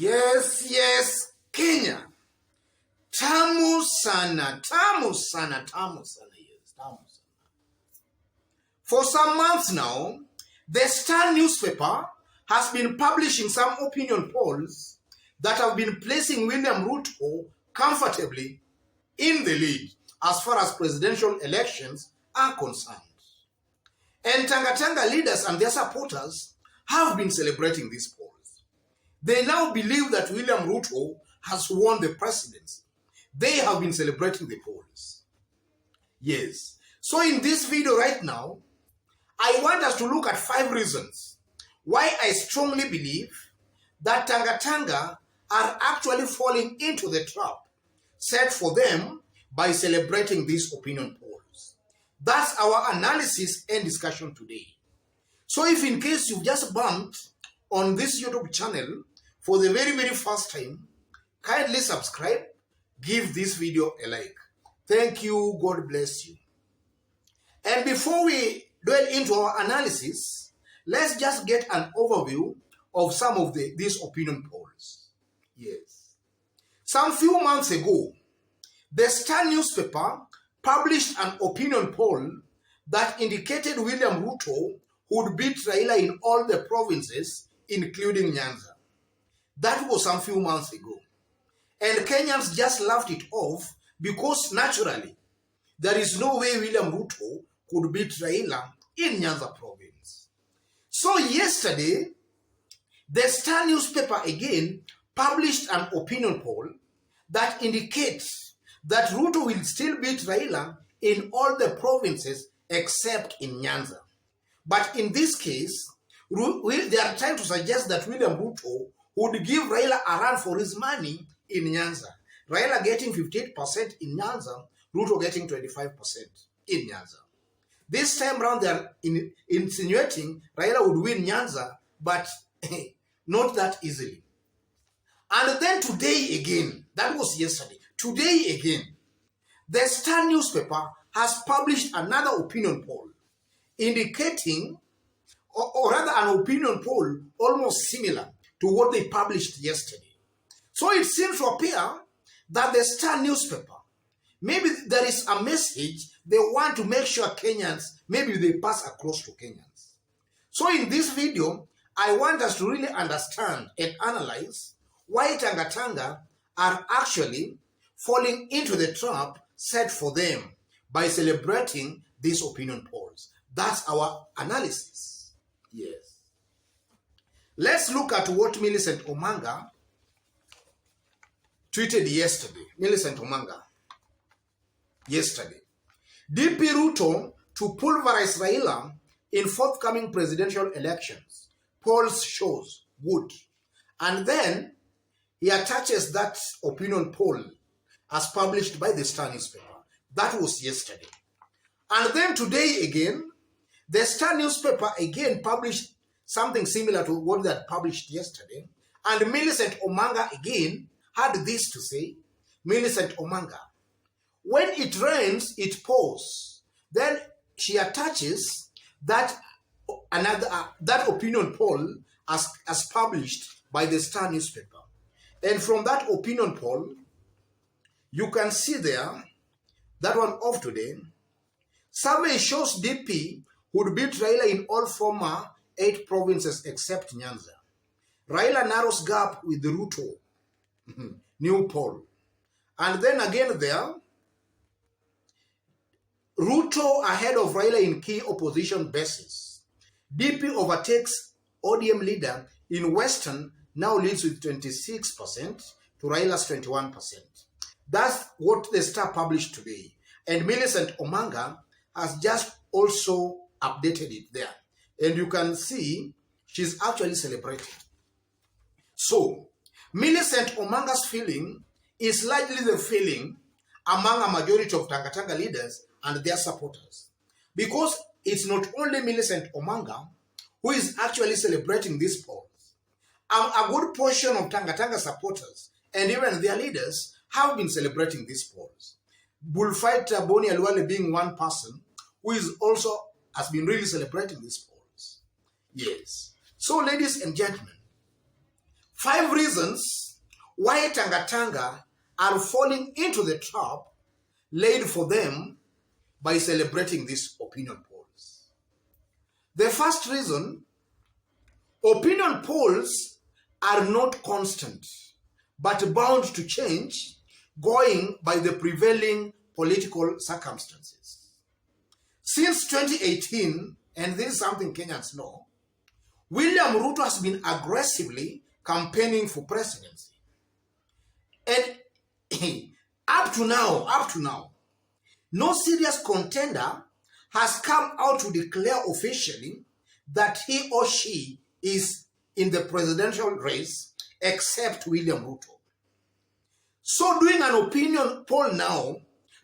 Yes, Kenya. Tamu sana, yes, tamu sana. For some months now, the Star newspaper has been publishing some opinion polls that have been placing William Ruto comfortably in the lead as far as presidential elections are concerned. And Tangatanga leaders and their supporters have been celebrating these polls. They now believe that William Ruto has won the presidency. They have been celebrating the polls. Yes. So in this video right now, I want us to look at 5 reasons why I strongly believe that Tangatanga are actually falling into the trap set for them by celebrating these opinion polls. That's our analysis and discussion today. So if in case you've just bumped on this YouTube channel for the very first time, kindly subscribe, give this video a like. Thank you, God bless you. And before we dwell into our analysis, let's just get an overview of some of these opinion polls. Yes. Some few months ago, the Star newspaper published an opinion poll that indicated William Ruto would beat Raila in all the provinces, including Nyanza. That was some few months ago. And Kenyans just laughed it off because naturally, there is no way William Ruto could beat Raila in Nyanza province. So yesterday, the Star newspaper again published an opinion poll that indicates that Ruto will still beat Raila in all the provinces except in Nyanza. But in this case, they are trying to suggest that William Ruto would give Raila a run for his money in Nyanza. Raila getting 58% in Nyanza, Ruto getting 25% in Nyanza. This time around, they are insinuating Raila would win Nyanza, but not that easily. And then today again, that was yesterday, today again, the Star newspaper has published another opinion poll indicating, or rather an opinion poll almost similar to what they published yesterday. So it seems to appear that the Star newspaper, maybe there is a message they want to make sure Kenyans, maybe they pass across to Kenyans. So in this video, I want us to really understand and analyze why Tangatanga are actually falling into the trap set for them by celebrating these opinion polls. That's our analysis. Yes. Let's look at what Millicent Omanga tweeted yesterday. Millicent Omanga. Yesterday. DP Ruto to pulverize Raila in forthcoming presidential elections. Polls shows good. And then he attaches that opinion poll as published by the Star newspaper. That was yesterday. And then today again, the Star newspaper again published something similar to what they had published yesterday. And Millicent Omanga again had this to say. Millicent Omanga, when it rains, it pours. Then she attaches that that opinion poll as published by the Star newspaper. And from that opinion poll, you can see there, that one of today, survey shows DP would beat Raila in all former 8 provinces except Nyanza. Raila narrows gap with the Ruto. New poll. And then again there, Ruto ahead of Raila in key opposition bases. DP overtakes ODM leader in Western, now leads with 26% to Raila's 21%. That's what the Star published today. And Millicent Omanga has just also updated it there. And you can see she's actually celebrating. So, Millicent Omanga's feeling is largely the feeling among a majority of Tangatanga leaders and their supporters. Because it's not only Millicent Omanga who is actually celebrating these polls. A good portion of Tangatanga supporters and even their leaders have been celebrating these polls. Bullfighter Boni Alwale being one person who is also has been really celebrating these polls. Yes. So, ladies and gentlemen, 5 reasons why Tangatanga are falling into the trap laid for them by celebrating these opinion polls. The first reason, opinion polls are not constant, but bound to change going by the prevailing political circumstances. Since 2018, and this is something Kenyans know, William Ruto has been aggressively campaigning for presidency. And up to now, no serious contender has come out to declare officially that he or she is in the presidential race except William Ruto. So doing an opinion poll now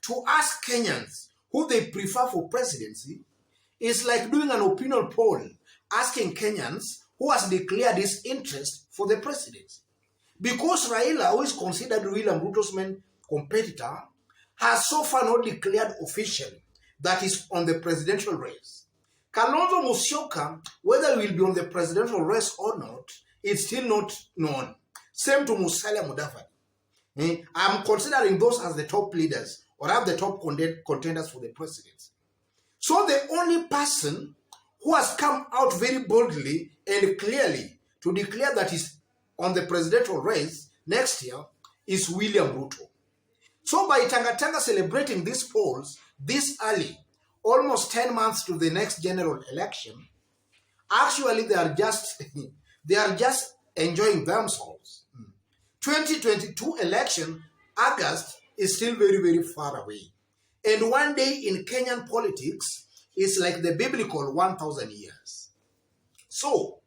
to ask Kenyans who they prefer for presidency is like doing an opinion poll asking Kenyans who has declared his interest for the presidency. Because Raila, who is considered William Ruto's main competitor, has so far not declared officially that he's on the presidential race. Kalonzo Musyoka, whether he will be on the presidential race or not, is still not known. Same to Musalia Mudavadi. I'm considering those as the top leaders or have the top contenders for the presidency. So the only person who has come out very boldly and clearly to declare that he's on the presidential race next year is William Ruto. So by Tangatanga celebrating these polls this early, almost 10 months to the next general election, actually they are just enjoying themselves. 2022 election, August, is still very, very far away. And one day in Kenyan politics is like the biblical 1,000 years. So,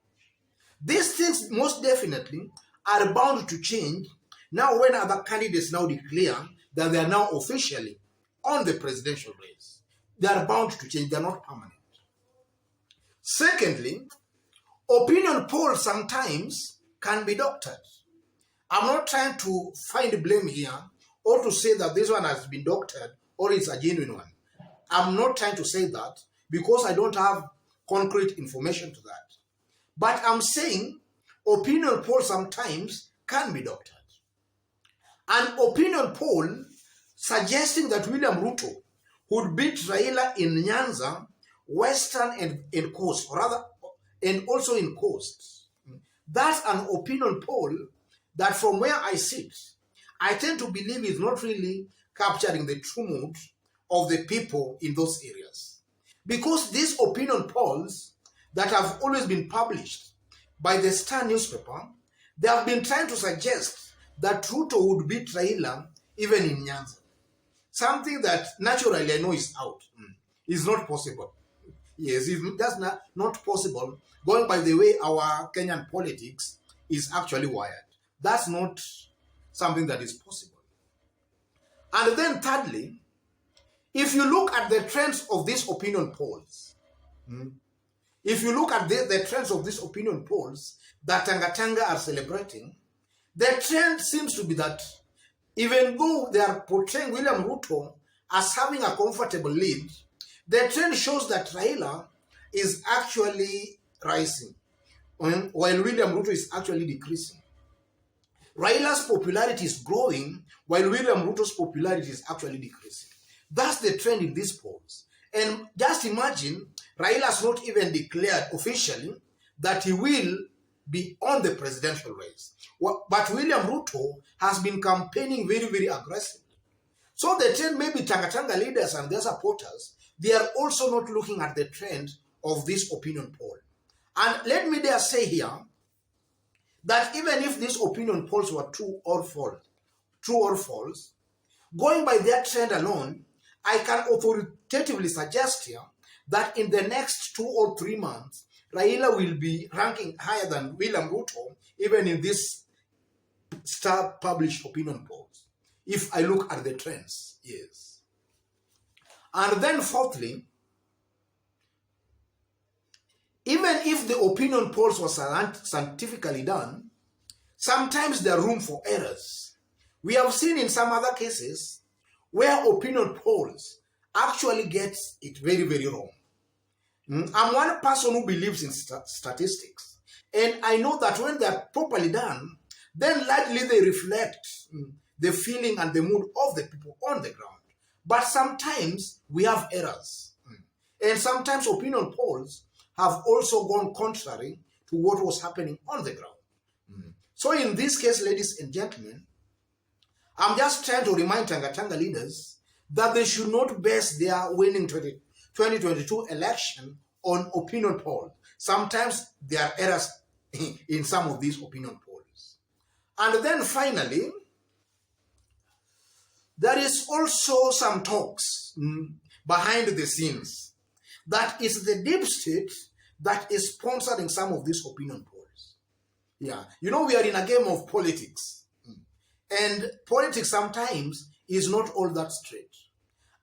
these things most definitely are bound to change now when other candidates now declare that they are now officially on the presidential race. They are bound to change, they are not permanent. Secondly, opinion polls sometimes can be doctored. I'm not trying to find blame here or to say that this one has been doctored or it's a genuine one. I'm not trying to say that because I don't have concrete information to that. But I'm saying opinion polls sometimes can be doctored. An opinion poll suggesting that William Ruto would beat Raila in Nyanza, Western and Coast, or rather, and also in Coast. That's an opinion poll that from where I sit, I tend to believe is not really capturing the true mood of the people in those areas. Because these opinion polls that have always been published by the Star newspaper, they have been trying to suggest that Ruto would beat Raila even in Nyanza. Something that naturally I know is out. Is not possible. Yes, that's not possible going by the way our Kenyan politics is actually wired. That's not something that is possible. And then thirdly, if you look at the trends of these opinion polls, if you look at the trends of these opinion polls that Tangatanga are celebrating, the trend seems to be that even though they are portraying William Ruto as having a comfortable lead, the trend shows that Raila is actually rising, while William Ruto is actually decreasing. Raila's popularity is growing, while William Ruto's popularity is actually decreasing. That's the trend in these polls. And just imagine, Raila has not even declared officially that he will be on the presidential race. But William Ruto has been campaigning very, very aggressively. So the trend, maybe Tangatanga leaders and their supporters, they are also not looking at the trend of this opinion poll. And let me dare say here that even if these opinion polls were true or false, going by their trend alone, I can authoritatively suggest here that in the next 2 or 3 months, Raila will be ranking higher than William Ruto, even in this Star published opinion polls, if I look at the trends, yes. And then fourthly, even if the opinion polls were scientifically done, sometimes there are room for errors. We have seen in some other cases where opinion polls actually get it very, very wrong. I'm one person who believes in statistics, and I know that when they're properly done, then largely they reflect the feeling and the mood of the people on the ground. But sometimes we have errors. And sometimes opinion polls have also gone contrary to what was happening on the ground. So in this case, ladies and gentlemen, I'm just trying to remind Tangatanga leaders that they should not base their winning 2022 election on opinion polls. Sometimes there are errors in some of these opinion polls. And then finally, there is also some talks behind the scenes that is the deep state that is sponsoring some of these opinion polls. Yeah, you know, we are in a game of politics. And politics sometimes is not all that straight.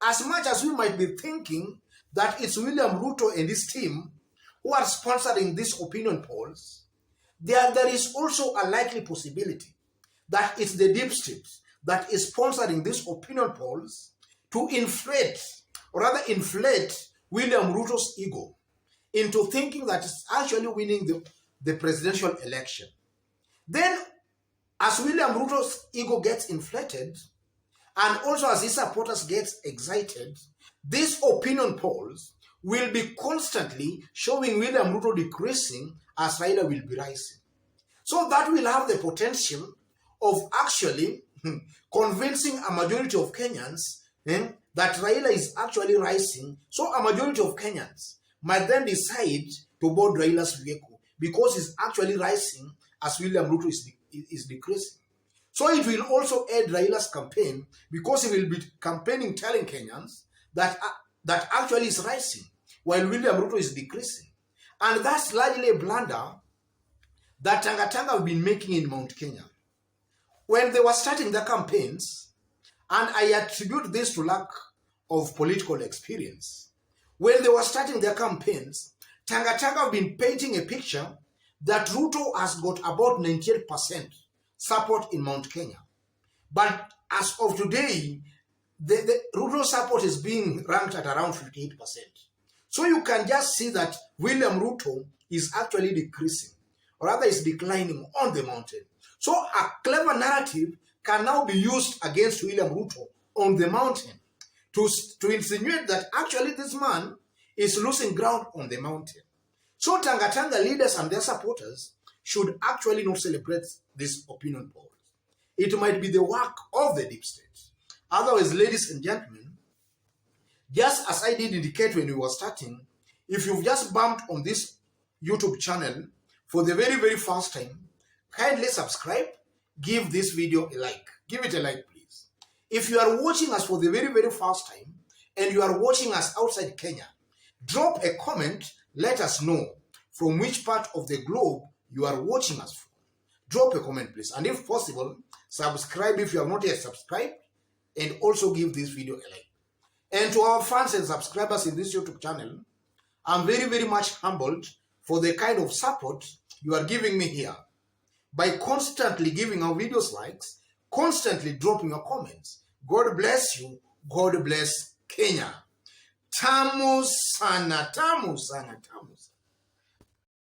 As much as we might be thinking that it's William Ruto and his team who are sponsoring these opinion polls, there is also a likely possibility that it's the deep state that is sponsoring these opinion polls to inflate William Ruto's ego into thinking that it's actually winning the presidential election. Then, as William Ruto's ego gets inflated, and also as his supporters get excited, these opinion polls will be constantly showing William Ruto decreasing as Raila will be rising. So that will have the potential of actually convincing a majority of Kenyans that Raila is actually rising. So a majority of Kenyans might then decide to board Raila's vehicle because he's actually rising as William Ruto is decreasing. So it will also aid Raila's campaign because he will be campaigning telling Kenyans that actually is rising while William Ruto is decreasing. And that's largely a blunder that Tangatanga have been making in Mount Kenya. When they were starting their campaigns, and I attribute this to lack of political experience, when they were starting their campaigns, Tangatanga have been painting a picture that Ruto has got about 98% support in Mount Kenya. But as of today, the Ruto support is being ranked at around 58%. So you can just see that William Ruto is actually decreasing, or rather is declining on the mountain. So a clever narrative can now be used against William Ruto on the mountain to insinuate that actually this man is losing ground on the mountain. So Tangatanga leaders and their supporters should actually not celebrate these opinion polls. It might be the work of the deep state. Otherwise, ladies and gentlemen, just as I did indicate when we were starting, if you've just bumped on this YouTube channel for the very, very first time, kindly subscribe, give this video a like. Give it a like, please. If you are watching us for the very, very first time and you are watching us outside Kenya, drop a comment, let us know from which part of the globe you are watching us from. Drop a comment, please. And if possible, subscribe if you have not yet subscribed, and also give this video a like. And to our fans and subscribers in this YouTube channel, I'm very, very much humbled for the kind of support you are giving me here by constantly giving our videos likes, constantly dropping your comments. God bless you. God bless Kenya. Tamu sana, tamu sana, tamu.